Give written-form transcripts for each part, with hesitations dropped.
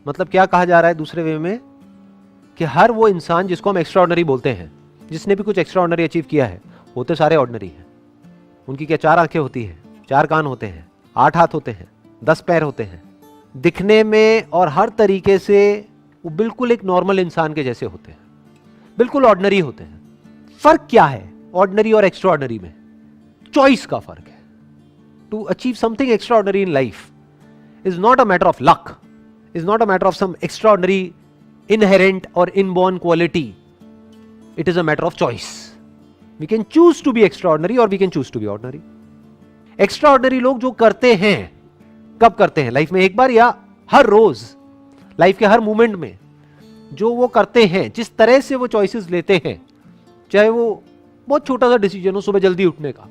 मतलब क्या कहा जा रहा है दूसरे वे में कि हर वो इंसान जिसको हम एक्स्ट्राऑर्डिनरी बोलते हैं, जिसने भी कुछ एक्स्ट्राऑर्डिनरी अचीव किया है, होते सारे ऑर्डिनरी हैं। उनकी क्या 4 आंखें होती हैं, 4 कान होते हैं, 8 हाथ होते हैं, 10 पैर होते हैं, दिखने में और हर तरीके से वो बिल्कुल एक नॉर्मल इंसान के जैसे होते हैं, बिल्कुल ऑर्डिनरी होते हैं। फर्क क्या है ऑर्डिनरी और एक्स्ट्राऑर्डिनरी में? चॉइस का फर्क है। To achieve something extraordinary in life is not a matter of luck, is not a matter of some extraordinary inherent or inborn quality. It is a matter of choice. We can choose to be extraordinary or we can choose to be ordinary. Extraordinary लोग जो करते हैं, कब करते हैं? Life में एक बार या हर रोज, लाइफ के हर मोमेंट में जो वो करते हैं, जिस तरह से वो चॉइसेस लेते हैं, चाहे वो बहुत छोटा सा डिसीजन हो, सुबह जल्दी उठने का।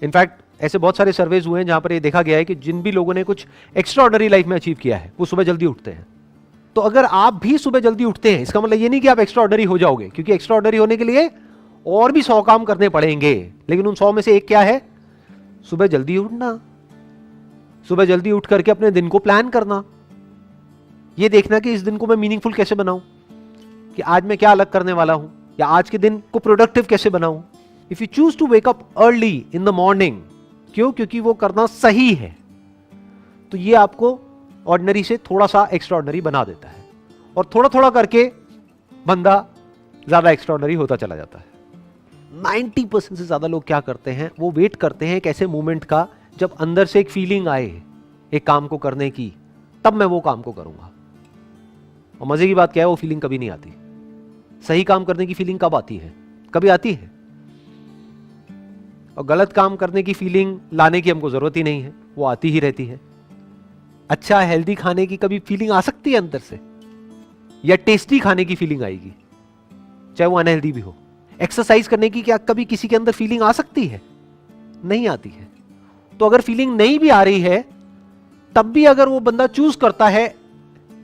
इनफैक्ट ऐसे बहुत सारे सर्वेज हुए हैं जहां पर ये देखा गया है कि जिन भी लोगों ने कुछ एक्स्ट्राऑर्डिनरी लाइफ में अचीव किया है वो सुबह जल्दी उठते हैं। तो अगर आप भी सुबह जल्दी उठते हैं, इसका मतलब ये नहीं कि आप एक्स्ट्राऑर्डिनरी हो जाओगे, क्योंकि एक्स्ट्राऑर्डिनरी होने के लिए और भी 100 काम करने पड़ेंगे, लेकिन उन 100 में से एक क्या है? सुबह जल्दी उठना, सुबह जल्दी उठ करके अपने दिन को प्लान करना, ये देखना कि इस दिन को मैं मीनिंगफुल कैसे बनाऊं, कि आज मैं क्या अलग करने वाला हूं, या आज के दिन को प्रोडक्टिव कैसे बनाऊं। If you choose to wake up early in the morning, क्यों? क्योंकि वो करना सही है, तो ये आपको ऑर्डिनरी से थोड़ा सा एक्स्ट्राऑर्डिनरी बना देता है, और थोड़ा थोड़ा करके बंदा ज्यादा एक्स्ट्राऑर्डिनरी होता चला जाता है। 90% से ज्यादा लोग क्या करते हैं, वो वेट करते हैं एक ऐसे मोमेंट का जब अंदर से एक फीलिंग आए एक काम को करने की, तब मैं वो काम को करूंगा। और मजे की बात क्या है, वो फीलिंग कभी नहीं आती। सही काम करने की फीलिंग कब आती है? कभी आती है। और गलत काम करने की फीलिंग लाने की हमको जरूरत ही नहीं है, वो आती ही रहती है। अच्छा हेल्दी खाने की कभी फीलिंग आ सकती है अंदर से, या टेस्टी खाने की फीलिंग आएगी, चाहे वो अनहेल्दी भी हो। एक्सरसाइज करने की क्या कभी किसी के अंदर फीलिंग आ सकती है? नहीं आती है। तो अगर फीलिंग नहीं भी आ रही है, तब भी अगर वो बंदा चूज करता है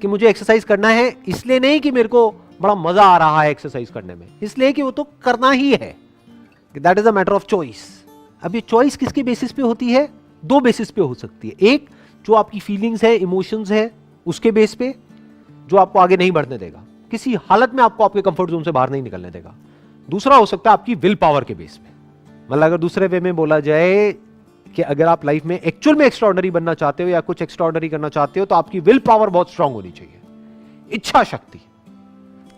कि मुझे एक्सरसाइज करना है, इसलिए नहीं कि मेरे को बड़ा मजा आ रहा है एक्सरसाइज करने में, इसलिए कि वो तो करना ही है। That is a matter of choice. अब ये चॉइस किसके बेसिस पे होती है? 2 बेसिस पे हो सकती है। एक, जो आपकी फीलिंग्स है, इमोशंस है, उसके बेस पे, जो आपको आगे नहीं बढ़ने देगा, किसी हालत में आपको आपके कंफर्ट जोन से बाहर नहीं निकलने देगा। दूसरा हो सकता है आपकी विल पावर के बेस पे। मतलब अगर दूसरे वे में बोला जाए कि अगर आप लाइफ में एक्चुअल में एक्स्ट्राऑर्डिनरी बनना चाहते हो या कुछ एक्स्ट्राऑर्डिनरी करना चाहते हो, तो आपकी विल पावर बहुत स्ट्रांग होनी चाहिए। इच्छा शक्ति,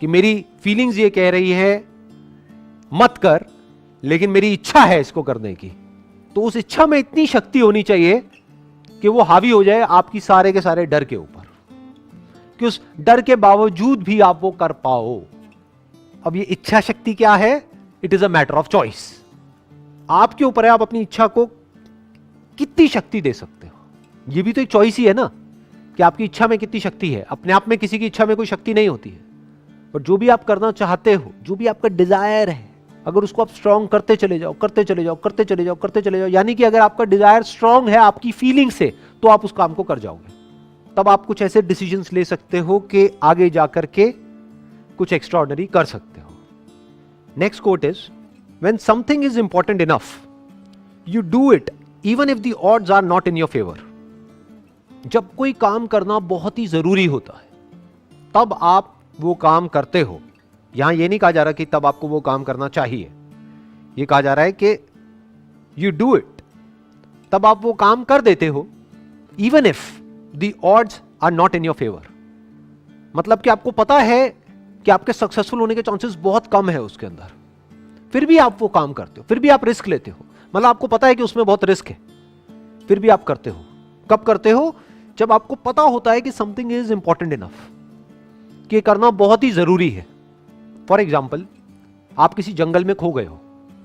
कि मेरी फीलिंग्स ये कह रही है मत कर, लेकिन मेरी इच्छा है इसको करने की, तो उस इच्छा में इतनी शक्ति होनी चाहिए कि वो हावी हो जाए आपकी सारे के सारे डर के ऊपर, कि उस डर के बावजूद भी आप वो कर पाओ। अब ये इच्छा शक्ति क्या है? It is a matter of choice. आपके ऊपर है, आप अपनी इच्छा को कितनी शक्ति दे सकते हो। ये भी तो एक चॉइस ही है ना, कि आपकी इच्छा में कितनी शक्ति है। अपने आप में किसी की इच्छा में कोई शक्ति नहीं होती है, पर जो भी आप करना चाहते हो, जो भी आपका डिजायर है, अगर उसको आप स्ट्रांग करते चले जाओ, करते चले जाओ, करते चले जाओ, करते चले जाओ, यानी कि अगर आपका डिजायर स्ट्रांग है आपकी फीलिंग से, तो आप उस काम को कर जाओगे। तब आप कुछ ऐसे डिसीजंस ले सकते हो कि आगे जाकर के कुछ एक्स्ट्राऑर्डिनरी कर सकते हो। Next quote is, when something is important enough you do it even if the odds are not in your favour. जब कोई काम करना बहुत ही जरूरी होता है, तब आप वो काम करते हो। यहां ये नहीं कहा जा रहा कि तब आपको वो काम करना चाहिए, ये कहा जा रहा है कि यू डू इट, तब आप वो काम कर देते हो, even if the odds are not in your favour. मतलब कि आपको पता है कि आपके सक्सेसफुल होने के चांसेस बहुत कम है उसके अंदर, फिर भी आप वो काम करते हो, फिर भी आप रिस्क लेते हो। मतलब आपको पता है कि उसमें बहुत रिस्क है, फिर भी आप करते हो। कब करते हो? जब आपको पता होता है कि समथिंग इज इंपॉर्टेंट इनफ, कि करना बहुत ही जरूरी है। फॉर एग्जाम्पल, आप किसी जंगल में खो गए हो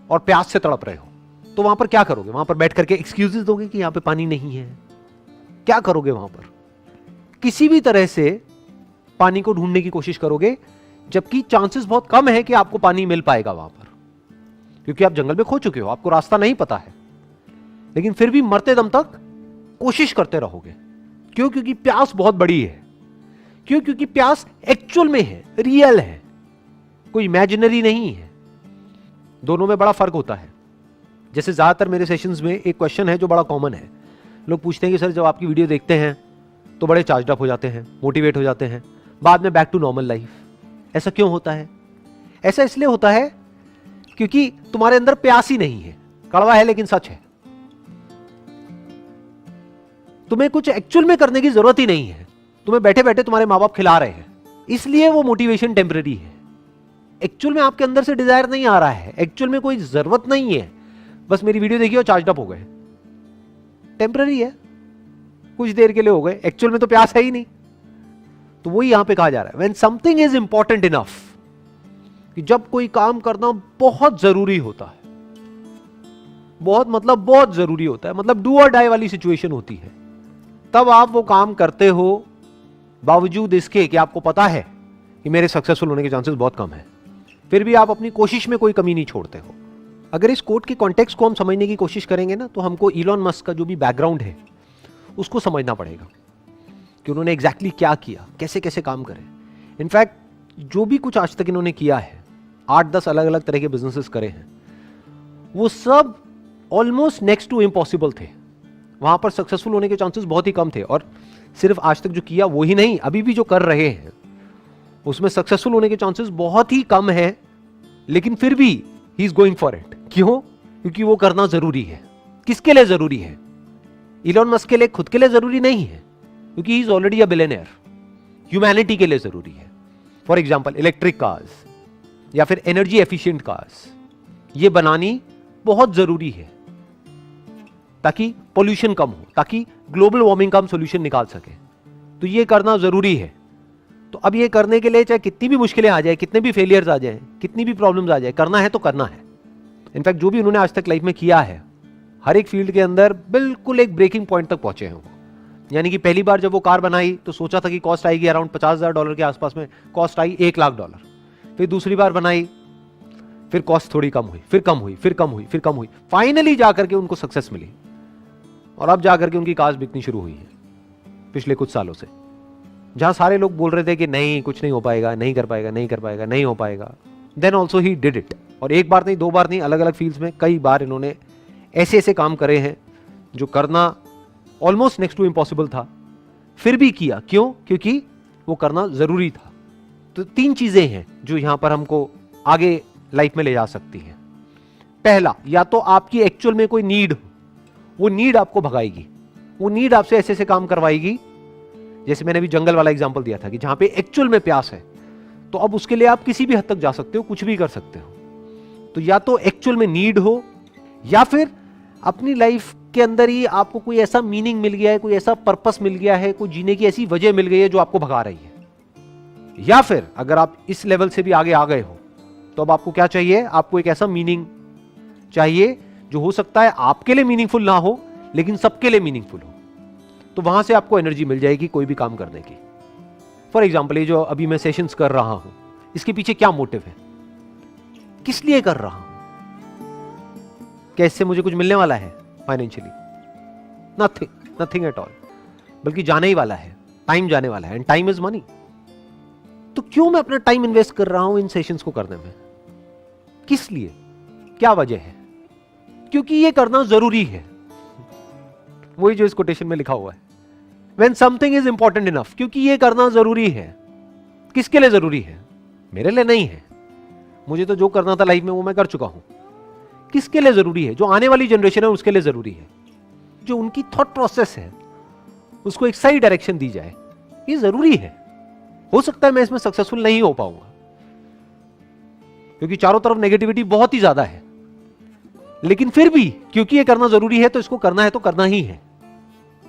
और प्यास से तड़प रहे हो, तो वहां पर क्या करोगे? वहां पर बैठ करके एक्सक्यूजेस दोगे कि यहां पे पानी नहीं है? क्या करोगे वहां पर? किसी भी तरह से पानी को ढूंढने की कोशिश करोगे, जबकि चांसेस बहुत कम है कि आपको पानी मिल पाएगा वहां पर, क्योंकि आप जंगल में खो चुके हो, आपको रास्ता नहीं पता है। लेकिन फिर भी मरते दम तक कोशिश करते रहोगे। क्यों? क्योंकि प्यास बहुत बड़ी है। क्यों? क्योंकि प्यास एक्चुअल में है, रियल है, कोई इमेजिनरी नहीं है। दोनों में बड़ा फर्क होता है। जैसे ज्यादातर मेरे सेशंस में एक क्वेश्चन है जो बड़ा कॉमन है। लोग पूछते हैं कि सर जब आपकी वीडियो देखते हैं तो बड़े चार्ज अप हो जाते हैं, मोटिवेट हो जाते हैं, बाद में बैक टू नॉर्मल लाइफ। ऐसा क्यों होता है? ऐसा इसलिए होता है क्योंकि तुम्हारे अंदर प्यास ही नहीं है। कड़वा है लेकिन सच है, तुम्हें कुछ एक्चुअल में करने की जरूरत ही नहीं है, तुम्हें बैठे बैठे तुम्हारे माँ बाप खिला रहे हैं, इसलिए वो मोटिवेशन टेम्पररी है। एक्चुअल में आपके अंदर से डिजायर नहीं आ रहा है, एक्चुअल में कोई जरूरत नहीं है, बस मेरी वीडियो देखी और चार्ज अप हो गए। टेम्पररी है, कुछ देर के लिए हो गए, एक्चुअल में तो प्यास है ही नहीं। तो वही यहां पे कहा जा रहा है, when something is important enough, कि जब कोई काम करना बहुत जरूरी होता है, बहुत मतलब बहुत जरूरी होता है, मतलब डू और डाई वाली सिचुएशन होती है, तब आप वो काम करते हो बावजूद इसके कि आपको पता है कि मेरे सक्सेसफुल होने के चांसेस बहुत कम है, फिर भी आप अपनी कोशिश में कोई कमी नहीं छोड़ते हो। अगर इस कोट के कॉन्टेक्स्ट को हम समझने की कोशिश करेंगे ना, तो हमको इलॉन मस्क का जो भी बैकग्राउंड है उसको समझना पड़ेगा कि उन्होंने एग्जैक्टली क्या किया, कैसे कैसे काम करे। इनफैक्ट जो भी कुछ आज तक इन्होंने किया है, 8-10 अलग अलग तरह के बिजनेसेस करे हैं, वो सब ऑलमोस्ट नेक्स्ट टू इम्पॉसिबल थे। वहां पर सक्सेसफुल होने के चांसेस बहुत ही कम थे, और सिर्फ आज तक जो किया वो ही नहीं, अभी भी जो कर रहे हैं उसमें सक्सेसफुल होने के चांसेस बहुत ही कम है, लेकिन फिर भी he is going for it. क्यों? क्योंकि वो करना जरूरी है। किसके लिए जरूरी है? इलॉन मस्क के लिए, खुद के लिए जरूरी नहीं है, क्योंकि he is already a billionaire. Humanity के लिए जरूरी है। फॉर एग्जाम्पल इलेक्ट्रिक कार्स या फिर एनर्जी एफिशिएंट कार्स, ये बनानी बहुत जरूरी है ताकि पोल्यूशन कम हो, ताकि ग्लोबल वार्मिंग का हम सोल्यूशन निकाल सके। तो ये करना जरूरी है। तो अब ये करने के लिए चाहे कितनी भी मुश्किलें आ जाए, कितने भी फेलियर्स आ जाए, कितनी भी प्रॉब्लम्स आ जाए, करना है तो करना है। इनफैक्ट जो भी उन्होंने आज तक लाइफ में किया है, हर एक फील्ड के अंदर बिल्कुल एक ब्रेकिंग पॉइंट तक पहुंचे हैं वो। यानी कि पहली बार जब वो कार बनाई तो सोचा था कि कॉस्ट आएगी अराउंड $50,000 के आसपास में, कॉस्ट आई $1,00,000। फिर दूसरी बार बनाई, फिर कॉस्ट थोड़ी कम हुई, फिर कम हुई, फिर कम हुई, फिर कम हुई, फाइनली जाकर के उनको सक्सेस मिली। और अब जाकर के उनकी कार्स बिकनी शुरू हुई है पिछले कुछ सालों से। जहां सारे लोग बोल रहे थे कि नहीं, कुछ नहीं हो पाएगा, नहीं कर पाएगा, नहीं कर पाएगा, नहीं हो पाएगा, then also he did it. और एक बार नहीं, दो बार नहीं, अलग अलग फील्ड्स में कई बार इन्होंने ऐसे ऐसे काम करे हैं जो करना ऑलमोस्ट नेक्स्ट टू इम्पॉसिबल था, फिर भी किया। क्यों? क्योंकि वो करना जरूरी था। तो 3 चीजें हैं जो यहां पर हमको आगे लाइफ में ले जा सकती हैं। पहला, या तो आपकी एक्चुअल में कोई नीड हो, वो नीड आपको भगाएगी, वो नीड आपसे ऐसे ऐसे काम करवाएगी। जैसे मैंने भी जंगल वाला एग्जांपल दिया था कि जहां पे एक्चुअल में प्यास है, तो अब उसके लिए आप किसी भी हद तक जा सकते हो, कुछ भी कर सकते हो। तो या तो एक्चुअल में नीड हो, या फिर अपनी लाइफ के अंदर ही आपको कोई ऐसा मीनिंग मिल गया है, कोई ऐसा पर्पस मिल गया है, कोई जीने की ऐसी वजह मिल गई है जो आपको भगा रही है। या फिर अगर आप इस लेवल से भी आगे आ गए हो, तो अब आपको क्या चाहिए? आपको एक ऐसा मीनिंग चाहिए जो हो सकता है आपके लिए मीनिंगफुल ना हो, लेकिन सबके लिए मीनिंगफुल हो। तो वहां से आपको एनर्जी मिल जाएगी कोई भी काम करने की। फॉर एग्जाम्पल, ये जो अभी मैं सेशंस कर रहा हूं, इसके पीछे क्या मोटिव है, किस लिए कर रहा हूं? क्या इससे मुझे कुछ मिलने वाला है financially? Nothing, nothing at all. बल्कि जाने ही वाला है, टाइम जाने वाला है, एंड टाइम इज मनी। तो क्यों मैं अपना टाइम इन्वेस्ट कर रहा हूं इन सेशंस को करने में? किस लिए? क्या वजह है? क्योंकि ये करना जरूरी है। वही जो इस कोटेशन में लिखा हुआ है, When something is important enough, क्योंकि ये करना जरूरी है। किसके लिए जरूरी है? मेरे लिए नहीं है, मुझे तो जो करना था लाइफ में वो मैं कर चुका हूं। किसके लिए जरूरी है? जो आने वाली जनरेशन है उसके लिए जरूरी है। जो उनकी थॉट प्रोसेस है उसको एक सही डायरेक्शन दी जाए, ये जरूरी है। हो सकता है मैं इसमें सक्सेसफुल नहीं हो पाऊंगा, क्योंकि चारों तरफ नेगेटिविटी बहुत ही ज्यादा है, लेकिन फिर भी क्योंकि ये करना जरूरी है तो इसको करना है तो करना ही है।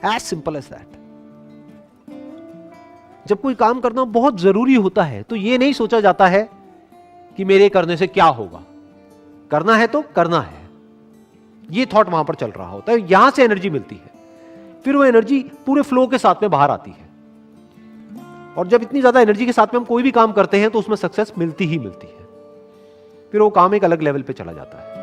As simple as that. जब कोई काम करना बहुत जरूरी होता है तो यह नहीं सोचा जाता है कि मेरे करने से क्या होगा, करना है तो करना है। यह थॉट वहां पर चल रहा होता है, यहां से एनर्जी मिलती है, फिर वो एनर्जी पूरे फ्लो के साथ में बाहर आती है। और जब इतनी ज्यादा एनर्जी के साथ में हम कोई भी काम करते हैं तो उसमें सक्सेस मिलती ही मिलती है, फिर वो काम एक अलग लेवल पे चला जाता है।